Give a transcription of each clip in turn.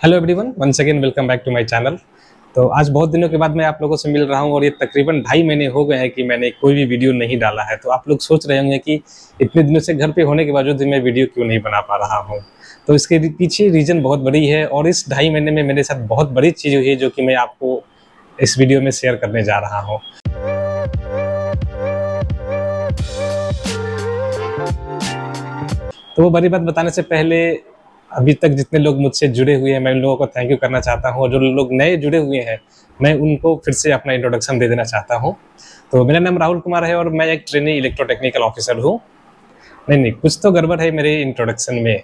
Hello everyone, once again welcome back to my channel. तो आज बहुत दिनों के बाद मैं आप लोगों से मिल रहा हूं और ये तकरीबन 2.5 महीने हो गए हैं कि मैंने कोई भी वीडियो नहीं डाला है। तो आप लोग सोच रहे होंगे कि इतने दिनों से घर पे होने के बावजूद मैं वीडियो क्यों नहीं बना पा रहा हूं। तो इसके पीछे रीज़न बहुत बड़ी है और इस 2.5 महीने में मेरे साथ बहुत बड़ी चीज़ हुई है जो कि मैं आपको इस वीडियो में शेयर करने जा रहा हूँ। तो वो बड़ी बात बताने से पहले अभी तक जितने लोग मुझसे जुड़े हुए हैं मैं उन लोगों को थैंक यू करना चाहता हूँ और जो लोग नए जुड़े हुए हैं मैं उनको फिर से अपना इंट्रोडक्शन दे देना चाहता हूँ। तो मेरा नाम राहुल कुमार है और मैं एक ट्रेनी इलेक्ट्रोटेक्निकल ऑफिसर हूँ। नहीं, कुछ तो गड़बड़ है मेरे इंट्रोडक्शन में।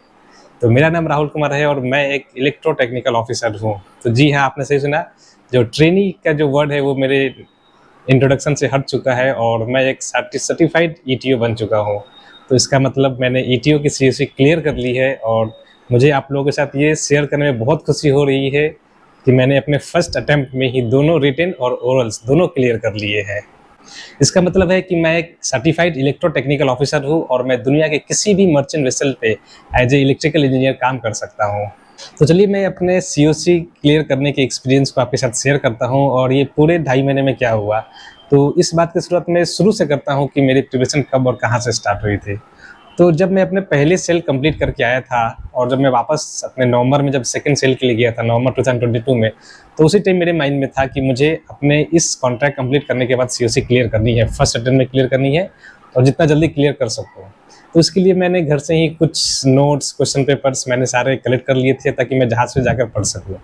तो मेरा नाम राहुल कुमार है और मैं एक इलेक्ट्रोटेक्निकल ऑफिसर हूँ। तो जी हाँ, आपने सही सुना। जो ट्रेनी का जो वर्ड है वो मेरे इंट्रोडक्शन से हट चुका है और मैं एक सर्टिफाइड ईटीओ बन चुका हूँ। तो इसका मतलब मैंने ईटीओ की सीओसी क्लियर कर ली है और मुझे आप लोगों के साथ ये शेयर करने में बहुत खुशी हो रही है कि मैंने अपने फर्स्ट अटेम्प्ट में ही दोनों रिटन और ओरल्स दोनों क्लियर कर लिए हैं। इसका मतलब है कि मैं एक सर्टिफाइड इलेक्ट्रोटेक्निकल ऑफिसर हूँ और मैं दुनिया के किसी भी मर्चेंट वेसल पे एज ए इलेक्ट्रिकल इंजीनियर काम कर सकता हूँ। तो चलिए मैं अपने सीओसी क्लियर करने के एक्सपीरियंस को आपके साथ शेयर करता हूँ और ये पूरे 2.5 महीने में क्या हुआ। तो इस बात की शुरुआत मैं शुरू से करता हूँ कि मेरी प्रिपरेशन कब और कहाँ से स्टार्ट हुई थी। तो जब मैं अपने पहले सेल कंप्लीट करके आया था और जब मैं वापस अपने नवंबर में जब सेकंड सेल के लिए गया था नवंबर 2022 में, तो उसी टाइम मेरे माइंड में था कि मुझे अपने इस कॉन्ट्रैक्ट कंप्लीट करने के बाद सीओसी क्लियर करनी है, फर्स्ट अटेम्प्ट में क्लियर करनी है और जितना जल्दी क्लियर कर सकूँ। तो इसके लिए मैंने घर से ही कुछ नोट्स, क्वेश्चन पेपर्स मैंने सारे कलेक्ट कर लिए थे ताकि मैं जहाज़ पे जाकर पढ़ सकूँ।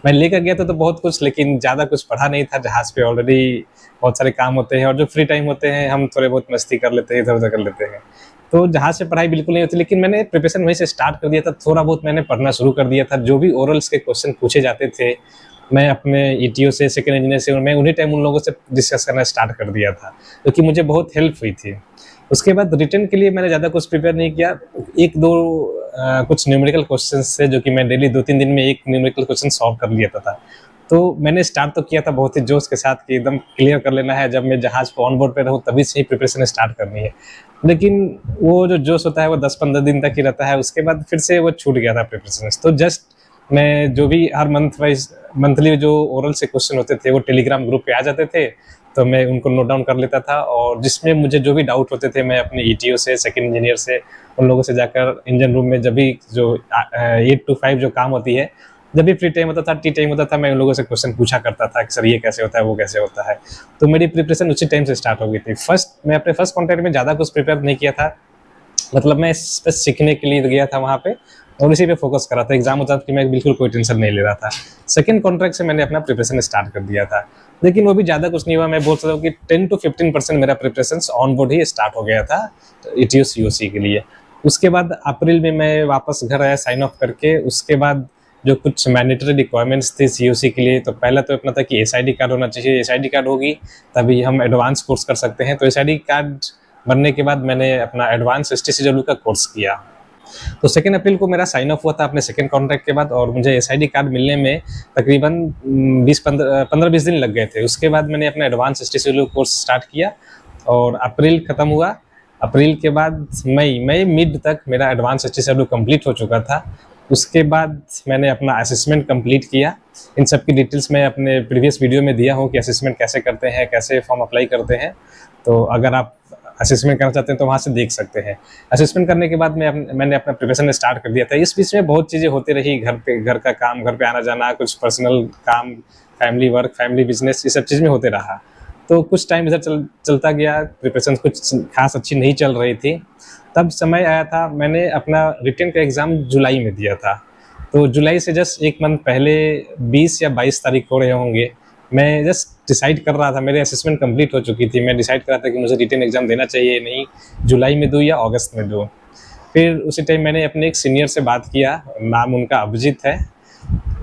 मैं लेकर गया था तो बहुत कुछ, लेकिन ज़्यादा कुछ पढ़ा नहीं था। जहाज़ पे ऑलरेडी बहुत सारे काम होते हैं और जो फ्री टाइम होते हैं हम थोड़े बहुत मस्ती कर लेते हैं, इधर उधर कर लेते हैं। तो जहाज़ से पढ़ाई बिल्कुल नहीं होती, लेकिन मैंने प्रिपरेशन वहीं से स्टार्ट कर दिया था। थोड़ा बहुत मैंने पढ़ना शुरू कर दिया था। जो भी ओरल्स के क्वेश्चन पूछे जाते थे मैं अपने ईटीओ से, सेकंड इंजीनियर से, मैं उन्हीं टाइम उन लोगों से डिस्कस करना स्टार्ट कर दिया था, क्योंकि मुझे बहुत हेल्प हुई थी। उसके बाद रिटन के लिए मैंने ज़्यादा कुछ प्रिपेयर नहीं किया। एक दो कुछ न्यूमेरिकल क्वेश्चंस थे जो कि मैं डेली 2-3 दिन में एक न्यूमेरिकल क्वेश्चन सॉल्व कर लिया था। तो मैंने स्टार्ट तो किया था बहुत ही जोश के साथ कि एकदम क्लियर कर लेना है, जब मैं जहाज़ पे ऑन बोर्ड पे रहूँ तभी से ही प्रिपरेशन स्टार्ट करनी है। लेकिन वो जो जोश होता है वो 10-15 दिन तक ही रहता है, उसके बाद फिर से वो छूट गया था प्रिपरेशन। तो जस्ट मैं जो भी हर मंथली जो ओरल से क्वेश्चन होते थे वो टेलीग्राम ग्रुप पे आ जाते थे, तो मैं उनको नोट डाउन कर लेता था और जिसमें मुझे जो भी डाउट होते थे मैं अपने ईटीओ से, सेकंड इंजीनियर से, उन लोगों से जाकर इंजन रूम में जब भी जो 8 to 5 जो काम होती है, जब भी फ्री टाइम होता था, टी टाइम होता था, मैं उन लोगों से क्वेश्चन पूछा करता था कि सर ये कैसे होता है, वो कैसे होता है। तो मेरी प्रिपरेशन उसी टाइम से स्टार्ट हो गई थी। मैं अपने फर्स्ट कॉन्ट्रैक्ट में ज़्यादा कुछ प्रिपेयर नहीं किया था, मतलब मैं बस सीखने के लिए गया था वहाँ पे और इसी पे फोकस कर रहा था। एग्जाम होता था कि मैं बिल्कुल कोई टेंशन नहीं ले रहा था। सेकंड कॉन्ट्रैक्ट से मैंने अपना प्रिपरेशन स्टार्ट कर दिया था, लेकिन वो भी ज़्यादा कुछ नहीं हुआ। मैं बोल सकता हूँ कि 10 to 15% मेरा preparation on board he start हो गया था ईटीओ सीओसी के लिए। उसके बाद अप्रैल में मैं वापस घर आया साइन ऑफ करके। उसके बाद जो कुछ मैंडेटरी रिक्वायरमेंट्स थे सीओसी के लिए, तो पहला तो अपना था कि एसआईडी कार्ड होना चाहिए। एसआईडी कार्ड होगी तभी हम एडवांस कोर्स कर सकते हैं। तो एसआईडी कार्ड बनने के बाद मैंने अपना एडवांस एसटीसीडब्ल्यू का कोर्स किया। तो 2 अप्रैल को मेरा साइन ऑफ हुआ था अपने सेकंड कॉन्ट्रैक्ट के बाद और मुझे एसआईडी कार्ड मिलने में तकरीबन 15-20 दिन लग गए थे। उसके बाद मैंने अपना एडवांस एसटीसीडब्ल्यू कोर्स स्टार्ट किया और अप्रैल खत्म हुआ। अप्रैल के बाद मई मिड तक मेरा एडवांस एसटीसीडब्ल्यू कंप्लीट हो चुका था। उसके बाद मैंने अपना असेसमेंट कंप्लीट किया। इन सब की डिटेल्स मैं अपने प्रीवियस वीडियो में दिया हूँ कि असेसमेंट कैसे करते हैं, कैसे फॉर्म अप्लाई करते हैं। तो अगर आप असेसमेंट करना चाहते हैं तो वहाँ से देख सकते हैं। असेसमेंट करने के बाद मैंने अपना प्रिपरेशन स्टार्ट कर दिया था। इस बीच में बहुत चीज़ें होती रही, घर का काम, घर पे आना जाना, कुछ पर्सनल काम, फैमिली वर्क, फैमिली बिजनेस, ये सब चीज़ में होते रहा। तो कुछ टाइम इधर चलता गया, प्रिपरेशन कुछ खास अच्छी नहीं चल रही थी। तब समय आया था, मैंने अपना रिटन का एग्ज़ाम जुलाई में दिया था। तो जुलाई से जस्ट एक मंथ पहले 20 या 22 तारीख हो रहे होंगे, मैं जस्ट डिसाइड कर रहा था। मेरे असेसमेंट कंप्लीट हो चुकी थी, मैं डिसाइड कर रहा था कि मुझे रिटन एग्ज़ाम देना चाहिए, नहीं जुलाई में दूँ या अगस्त में दूँ। फिर उसी टाइम मैंने अपने एक सीनियर से बात किया, नाम उनका अभिजीत है।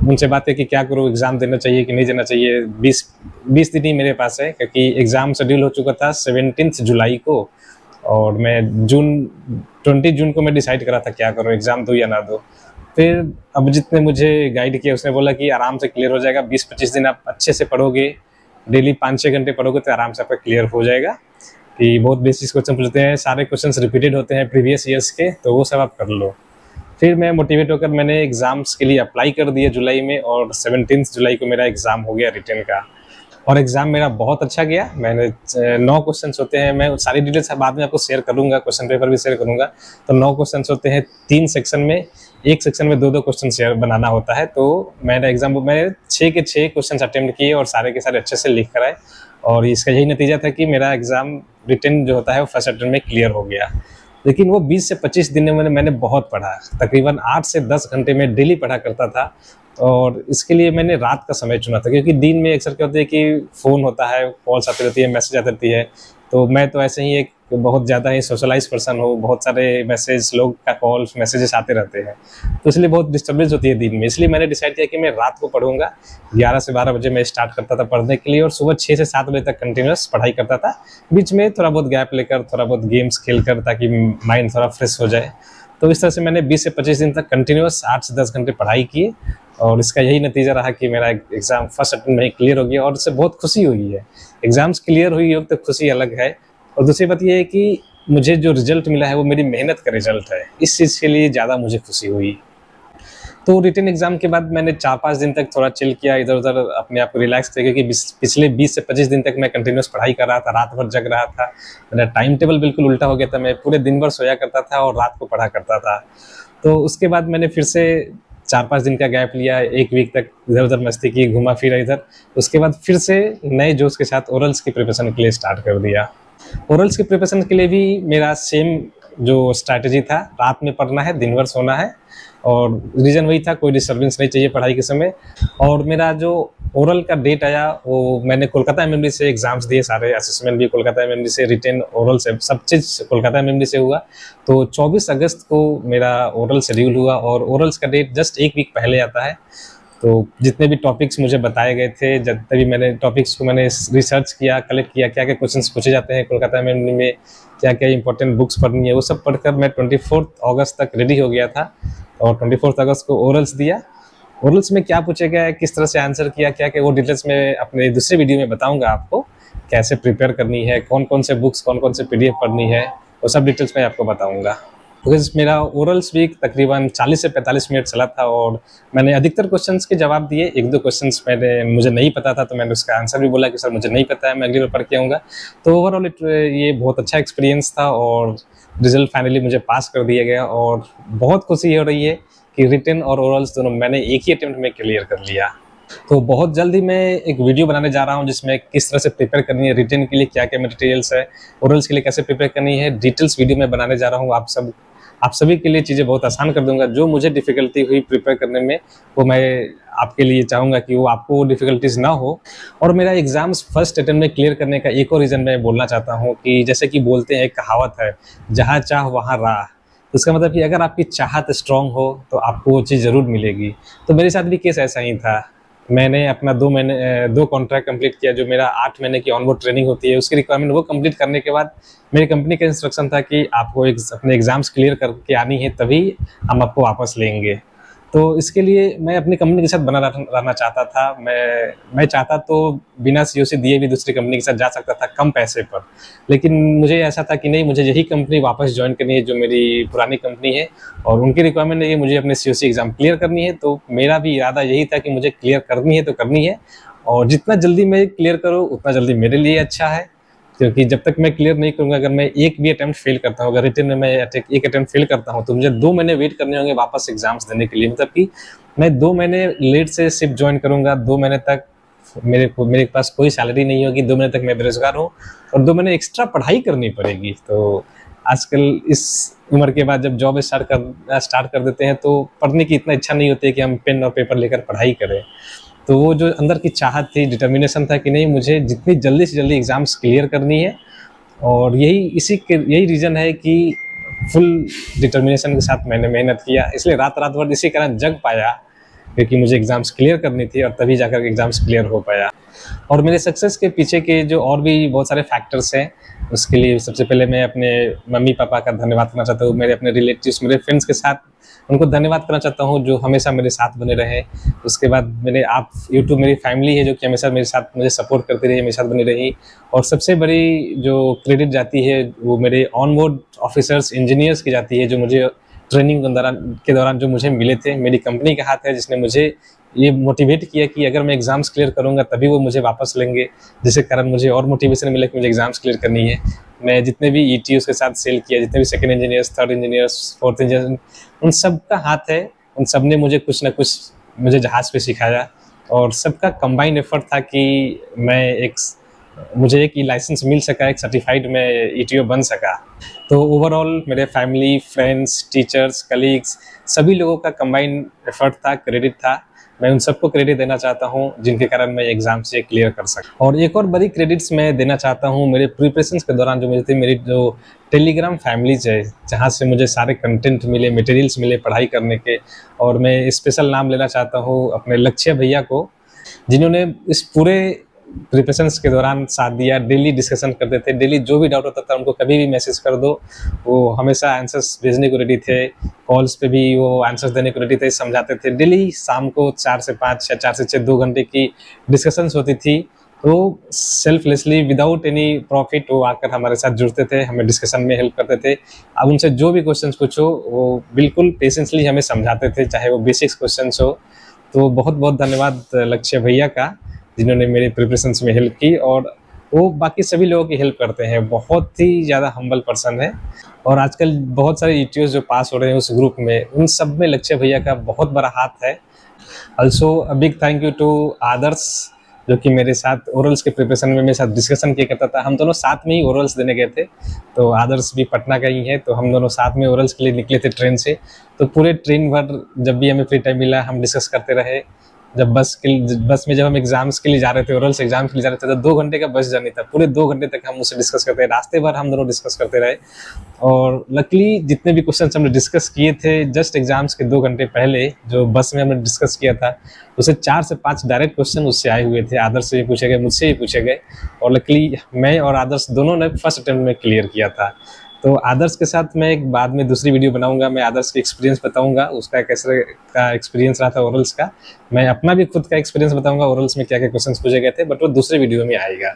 उनसे बात है कि क्या करूँ, एग्ज़ाम देना चाहिए कि नहीं देना चाहिए। 20 दिन ही मेरे पास है, क्योंकि एग्ज़ाम शेड्यूल हो चुका था 17 जुलाई को और मैं 20 जून को मैं डिसाइड करा था क्या करूँ, एग्ज़ाम दूँ या ना दूँ। फिर अभिजीत ने मुझे गाइड किया, उसने बोला कि आराम से क्लियर हो जाएगा। 20-25 दिन आप अच्छे से पढ़ोगे, डेली 5-6 घंटे पढ़ोगे तो आराम से आपका क्लियर हो जाएगा। कि बहुत बेसिक क्वेश्चन पूछते हैं, सारे क्वेश्चंस रिपीटेड होते हैं प्रीवियस ईयर्स के, तो वो सब आप कर लो। फिर मैं मोटिवेट होकर मैंने एग्ज़ाम्स के लिए अप्लाई कर दिया जुलाई में, और 17 जुलाई को मेरा एग्ज़ाम हो गया रिटन का। और एग्ज़ाम मेरा बहुत अच्छा गया। मैंने 9 क्वेश्चंस होते हैं, मैं सारी डिटेल्स बाद में आपको शेयर करूँगा, क्वेश्चन पेपर भी शेयर करूँगा। तो 9 क्वेश्चंस होते हैं 3 सेक्शन में, एक सेक्शन में 2-2 क्वेश्चन शेयर बनाना होता है। तो मेरा एग्ज़ाम मैंने 6 के 6 क्वेश्चंस अटेम्प्ट किए और सारे के सारे अच्छे से लिख कर आए, और इसका यही नतीजा था कि मेरा एग्ज़ाम रिटन जो होता है वो फर्स्ट अटेम्प्ट में क्लियर हो गया। लेकिन वो 20 से 25 दिन में मैंने बहुत पढ़ा, तकरीबन 8 से 10 घंटे में डेली पढ़ा करता था। और इसके लिए मैंने रात का समय चुना था, क्योंकि दिन में अक्सर क्या होता है कि फ़ोन होता है, कॉल्स आती रहती है, मैसेज आती रहती है। तो मैं तो ऐसे ही एक बहुत ज़्यादा ही सोशलाइज पर्सन हूँ, बहुत सारे मैसेज, लोग का कॉल्स मैसेजेस आते रहते हैं, तो इसलिए बहुत डिस्टर्बेंस होती है दिन में। इसलिए मैंने डिसाइड किया कि मैं रात को पढ़ूंगा। 11 से 12 बजे मैं स्टार्ट करता था पढ़ने के लिए, और सुबह 6 से 7 बजे तक कंटिन्यूस पढ़ाई करता था, बीच में थोड़ा बहुत गैप लेकर थोड़ा बहुत गेम्स खेल कर, ताकि माइंड थोड़ा फ्रेश हो जाए। तो इस तरह से मैंने 20 से 25 दिन तक कंटिन्यूस 8 से 10 घंटे पढ़ाई की, और इसका यही नतीजा रहा कि मेरा एग्ज़ाम फर्स्ट अटेम्प्ट में क्लियर हो गया, और इससे बहुत खुशी हुई है। एग्ज़ाम्स क्लियर हुई हो तो खुशी अलग है, और दूसरी बात ये है कि मुझे जो रिज़ल्ट मिला है वो मेरी मेहनत का रिज़ल्ट है, इस चीज़ के लिए ज़्यादा मुझे खुशी हुई। तो रिटन एग्ज़ाम के बाद मैंने 4-5 दिन तक थोड़ा चिल किया, इधर-उधर अपने आप को रिलैक्स किया, क्योंकि पिछले 20 से 25 दिन तक मैं कंटिन्यूअस पढ़ाई कर रहा था, रात भर जग रहा था। मेरा टाइम टेबल बिल्कुल उल्टा हो गया था, मैं पूरे दिन भर सोया करता था और रात को पढ़ा करता था। तो उसके बाद मैंने फिर से 4-5 दिन का गैप लिया, 1 वीक तक इधर-उधर मस्ती की, घूमा फिरा इधर। उसके बाद फिर से नए जोश के साथ ओरल्स की प्रिपरेशन के लिए स्टार्ट कर दिया। ओरल्स की प्रिपरेशन के लिए भी मेरा सेम जो स्ट्रैटेजी था, रात में पढ़ना है, दिन भर सोना है, और रीज़न वही था, कोई डिस्टर्बेंस नहीं चाहिए पढ़ाई के समय। और मेरा जो ओरल का डेट आया, वो मैंने कोलकाता एमएमडी से एग्ज़ाम्स दिए सारे, असेसमेंट भी कोलकाता एमएमडी से, रिटन ओरल से, सब चीज़ कोलकाता एमएमडी से हुआ। तो 24 अगस्त को मेरा ओरल शेड्यूल हुआ, और ओरल्स का डेट जस्ट 1 वीक पहले आता है। तो जितने भी टॉपिक्स मुझे बताए गए थे, जितने भी मैंने टॉपिक्स को मैंने रिसर्च किया, कलेक्ट किया, क्या क्या क्वेश्चंस पूछे जाते हैं कोलकाता एमएमडी में, क्या क्या इंपॉर्टेंट बुक्स पढ़नी है, वो सब पढ़कर मैं 24 अगस्त तक रेडी हो गया था, और 24 अगस्त को ओरल्स दिया। ओरल्स में क्या पूछा गया है, किस तरह से आंसर किया, क्या क्या, वो डिटेल्स में अपने दूसरे वीडियो में बताऊंगा आपको, कैसे प्रिपेयर करनी है, कौन कौन से बुक्स, कौन कौन से पीडीएफ पढ़नी है, वो सब डिटेल्स मैं आपको बताऊंगा। बिकॉज मेरा ओरल्स भी तकरीबन 40 से 45 मिनट चला था, और मैंने अधिकतर क्वेश्चंस के जवाब दिए। 1-2 क्वेश्चंस मुझे नहीं पता था, तो मैंने उसका आंसर भी बोला कि सर मुझे नहीं पता है, मैं अगली बार पढ़ के आऊँगा। तो ओवरऑल ये बहुत अच्छा एक्सपीरियंस था, और रिजल्ट फाइनली मुझे पास कर दिया गया, और बहुत खुशी हो रही है कि रिटन और ओरल्स दोनों मैंने एक ही अटेम्प्ट में क्लियर कर लिया। तो बहुत जल्दी मैं एक वीडियो बनाने जा रहा हूं, जिसमें किस तरह से प्रिपेयर करनी है, रिटन के लिए क्या क्या मटेरियल्स है, ओरल्स के लिए कैसे प्रिपेयर करनी है, डिटेल्स वीडियो में बनाने जा रहा हूं। आप सभी के लिए चीज़ें बहुत आसान कर दूंगा। जो मुझे डिफ़िकल्टी हुई प्रिपेयर करने में, वो मैं आपके लिए चाहूँगा कि वो आपको डिफ़िकल्टीज ना हो। और मेरा एग्ज़ाम्स फर्स्ट अटेम्प्ट में क्लियर करने का एक और रीज़न मैं बोलना चाहता हूँ कि जैसे कि बोलते हैं, एक कहावत है, जहाँ चाह वहाँ राह। उसका मतलब कि अगर आपकी चाहत स्ट्रॉन्ग हो तो आपको वो चीज़ ज़रूर मिलेगी। तो मेरे साथ भी केस ऐसा ही था। मैंने अपना 2 कॉन्ट्रैक्ट कंप्लीट किया। जो मेरा 8 महीने की ऑनबोर्ड ट्रेनिंग होती है, उसकी रिक्वायरमेंट वो कंप्लीट करने के बाद मेरी कंपनी का इंस्ट्रक्शन था कि आपको अपने एग्ज़ाम्स क्लियर करके आनी है, तभी हम आपको वापस लेंगे। तो इसके लिए मैं अपनी कंपनी के साथ बना रहना चाहता था। मैं चाहता तो बिना सीओसी दिए भी दूसरी कंपनी के साथ जा सकता था कम पैसे पर, लेकिन मुझे ऐसा था कि नहीं, मुझे यही कंपनी वापस ज्वाइन करनी है जो मेरी पुरानी कंपनी है, और उनकी रिक्वायरमेंट है कि मुझे अपने सीओसी एग्ज़ाम क्लियर करनी है। तो मेरा भी इरादा यही था कि मुझे क्लियर करनी है तो करनी है, और जितना जल्दी मैं क्लियर करूँ उतना जल्दी मेरे लिए अच्छा है। क्योंकि जब तक मैं क्लियर नहीं करूँगा, अगर मैं एक भी अटेम्प्ट फेल करता हूँ, अगर रिटन में मैं एक अटेम्प्ट फेल करता हूँ, तो मुझे 2 महीने वेट करने होंगे वापस एग्जाम्स देने के लिए। मतलब कि मैं 2 महीने लेट से शिफ्ट ज्वाइन करूँगा, 2 महीने तक मेरे पास कोई सैलरी नहीं होगी, 2 महीने तक मैं बेरोजगार हूँ, और 2 महीने एक्स्ट्रा पढ़ाई करनी पड़ेगी। तो आजकल इस उम्र के बाद जब जॉब स्टार्ट कर देते हैं, तो पढ़ने की इतना इच्छा नहीं होती है कि हम पेन और पेपर लेकर पढ़ाई करें। तो वो जो अंदर की चाहत थी, डिटर्मिनेशन था कि नहीं, मुझे जितनी जल्दी से जल्दी एग्ज़ाम्स क्लियर करनी है, और यही रीज़न है कि फुल डिटर्मिनेशन के साथ मैंने मेहनत किया। इसलिए रात भर इसी कारण जग पाया, क्योंकि मुझे एग्ज़ाम्स क्लियर करनी थी, और तभी जाकर एग्ज़ाम्स क्लियर हो पाया। और मेरे सक्सेस के पीछे के जो और भी बहुत सारे फैक्टर्स हैं, उसके लिए सबसे पहले मैं अपने मम्मी पापा का धन्यवाद करना चाहता हूँ। मेरे अपने रिलेटिव्स, मेरे फ्रेंड्स के साथ उनको धन्यवाद करना चाहता हूँ, जो हमेशा मेरे साथ बने रहे। उसके बाद आप यूट्यूब मेरी फैमिली है, जो कि हमेशा मेरे साथ मुझे सपोर्ट करती रही, मेरे साथ बनी रही। और सबसे बड़ी जो क्रेडिट जाती है, वो मेरे ऑन बोर्ड ऑफिसर्स, इंजीनियर्स की जाती है, जो मुझे ट्रेनिंग के दौरान जो मुझे मिले थे, मेरी कंपनी का हाथ है जिसने मुझे ये मोटिवेट किया कि अगर मैं एग्ज़ाम्स क्लियर करूँगा तभी वो मुझे वापस लेंगे, जिसके कारण मुझे और मोटिवेशन मिला कि मुझे एग्ज़ाम्स क्लियर करनी है। मैं जितने भी ईटीओज़ के साथ सेल किया, जितने भी second engineers, third engineers, fourth engineer, उन सब का हाथ है, उन सब ने मुझे कुछ ना कुछ मुझे जहाज़ पे सिखाया और सबका कंबाइंड एफर्ट था कि मुझे एक लाइसेंस मिल सका, एक सर्टिफाइड मैं ईटीओ बन सका। तो ओवरऑल मेरे फैमिली, फ्रेंड्स, टीचर्स, कलीग्स सभी लोगों का कंबाइंड एफर्ट था, क्रेडिट था। मैं उन सबको क्रेडिट देना चाहता हूं जिनके कारण मैं एग्जाम से क्लियर कर सका। और एक और बड़ी क्रेडिट्स मैं देना चाहता हूं मेरे प्रिपरेशंस के दौरान जो मुझे थी, मेरी जो टेलीग्राम फैमिलीज है जहां से मुझे सारे कंटेंट मिले, मटेरियल्स मिले पढ़ाई करने के। और मैं स्पेशल नाम लेना चाहता हूं अपने लक्ष्य भैया को, जिन्होंने इस पूरे प्रिपरेशंस के दौरान साथ दिया। डेली डिस्कशन करते थे, डेली जो भी डाउट होता था उनको कभी भी मैसेज कर दो, वो हमेशा आंसर्स भेजने को रेडी थे। कॉल्स पे भी वो आंसर्स देने को रेडी थे, समझाते थे। डेली शाम को 4 से 5 या 4 से 6 2 घंटे की डिस्कशंस होती थी। तो सेल्फलेसली विदाउट एनी प्रॉफिट वो आकर हमारे साथ जुड़ते थे, हमें डिस्कशन में हेल्प करते थे। अब उनसे जो भी क्वेश्चंस पूछो वो बिल्कुल पेशेंसली हमें समझाते थे, चाहे वो बेसिक्स क्वेश्चंस हो। तो बहुत बहुत धन्यवाद लक्ष्य भैया का, जिन्होंने मेरे प्रिपरेशंस में हेल्प की। और वो बाकी सभी लोगों की हेल्प करते हैं, बहुत ही ज़्यादा हम्बल पर्सन है। और आजकल बहुत सारे ईटीओ जो पास हो रहे हैं उस ग्रुप में, उन सब में लक्ष्य भैया का बहुत बड़ा हाथ है। Also a big thank you to Adarsh, जो कि मेरे साथ ओरल्स के प्रिपरेशन में मेरे साथ डिस्कशन किया करता था। हम दोनों साथ में ही ओरल्स देने गए थे। तो आदर्श भी पटना का ही है, तो हम दोनों साथ में ओरल्स के लिए निकले थे ट्रेन से। तो पूरे ट्रेन भर जब भी हमें फ्री टाइम मिला हम डिस्कस करते रहे। जब बस में जब हम एग्जाम्स के लिए जा रहे थे, ओरल्स एग्जाम के लिए जा रहे थे, तो 2 घंटे का बस जर्नी था। पूरे 2 घंटे तक हम उससे डिस्कस करते रहे, रास्ते भर हम दोनों डिस्कस करते रहे। और लकीली जितने भी क्वेश्चन हमने डिस्कस किए थे जस्ट एग्जाम्स के 2 घंटे पहले, जो बस में हमने डिस्कस किया था, उसे 4 से 5 डायरेक्ट क्वेश्चन उससे आए हुए थे। आदर्श से भी पूछे गए, मुझसे भी पूछे गए। और लकीली मैं और आदर्श दोनों ने फर्स्ट अटेम्प्ट में क्लियर किया था। तो आदर्श के साथ मैं एक बाद में दूसरी वीडियो बनाऊंगा, मैं आदर्श का एक्सपीरियंस बताऊंगा, उसका कैसे का एक्सपीरियंस रहा था ओरल्स का। मैं अपना भी खुद का एक्सपीरियंस बताऊंगा, ओरल्स में क्या क्या क्वेश्चंस पूछे गए थे, बट वो दूसरे वीडियो में आएगा।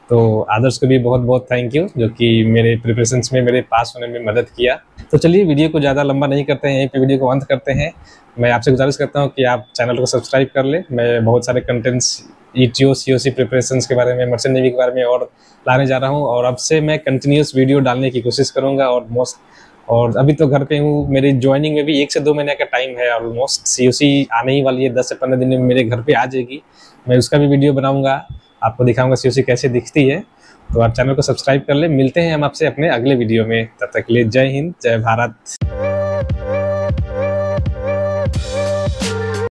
तो आदर्श को भी बहुत बहुत थैंक यू, जो कि मेरे प्रिपरेशंस में मेरे पास होने में मदद किया। तो चलिए वीडियो को ज़्यादा लंबा नहीं करते हैं, यहीं पे वीडियो को अंत करते हैं। मैं आपसे गुजारिश करता हूँ कि आप चैनल को सब्सक्राइब कर लें। मैं बहुत सारे कंटेंट्स ईटीओ सीओसी प्रिपरेशंस के बारे में, मर्चेंट नेवी के बारे में और लाने जा रहा हूँ। और अब से मैं कंटिन्यूस वीडियो डालने की कोशिश करूँगा। और अभी तो घर पे हूँ, मेरी ज्वाइनिंग में भी 1 से 2 महीने का टाइम है। ऑलमोस्ट सीओसी आने ही वाली है, 10 से 15 दिन में मेरे घर पे आ जाएगी। मैं उसका भी वीडियो बनाऊंगा, आपको दिखाऊंगा सीओसी कैसे दिखती है। तो आप चैनल को सब्सक्राइब कर ले। मिलते हैं हम आपसे अपने अगले वीडियो में, तब तक के लिए जय हिंद, जय भारत।